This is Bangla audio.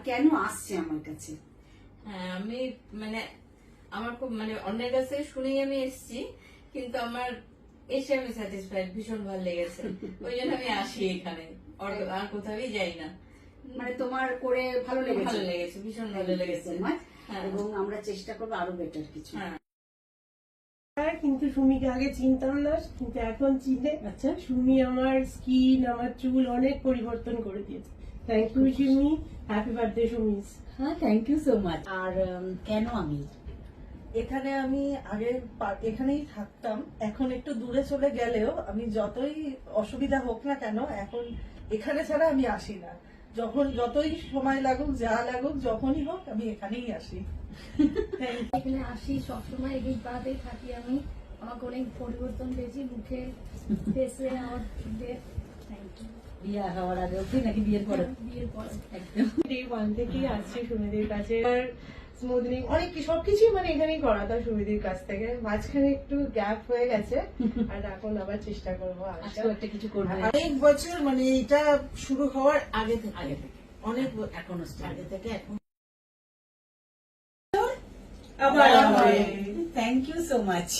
কেন আসছে আমার কাছে? হ্যাঁ, আমি মানে আমার খুব মানে অন্যের কাছে শুনেই আমি এসেছি, কিন্তু আমার এসে আমি স্যাটিসফাইড, ভীষণ ভালো লেগেছে। ওই জন্য আমি আসি এখানে, আর কোথাওই যাই না। মানে তোমার করে ভালো লেগেছে? ভালো লেগেছে, ভীষণ ভালো লেগেছে। হ্যাঁ। এবং আমরা চেষ্টা করবো আরো বেটার কিছু। হ্যাঁ। কিন্তু সুমিকে আগে চিনতাম না, কিন্তু এখন চিনে। আচ্ছা, সুমি আমার স্কিন, আমার চুল অনেক পরিবর্তন করে দিয়েছে। Thank you Sumi, happy birthday সুমিস। হ্যাঁ, থ্যাংক ইউ সো মাচ। আর কেন আমি এখানে আমি আগে এখানেই থাকতাম, এখন একটু দূরে চলে গেলেও আমি যতই অসুবিধা হোক না কেন এখন এখানে ছাড়া আমি আসি না। যতই সময় লাগুক, যা লাগুক, যখনই হোক আমি এখানেই আসি। এখানে আসি সবসময়, এই পাড়াতেই থাকি আমি। আমাকে অনেক পরিবর্তন পেয়েছি মুখে, ফেসে, আমার চুলে। Thank you. বিয়ে হওয়ার আগে অব্দি নাকি বিয়ের পরে? বিয়ের পরে একদম। ডে 1 থেকেই আসছি সুমিদির কাছে। আর স্মুথনিং অনেক সবকিছুই মানে এখানেই করাতাম সুমিদির কাছ থেকে। মাঝখানে একটু গ্যাপ হয়ে গেছে, আর এখন আবার চেষ্টা করবো আজকেও একটা কিছু করবো। অনেক বছর মানে এটা শুরু হওয়ার আগে থেকে অনেক এখনো আগে থেকে এখন আবার থ্যাংক ইউ সো মাচ।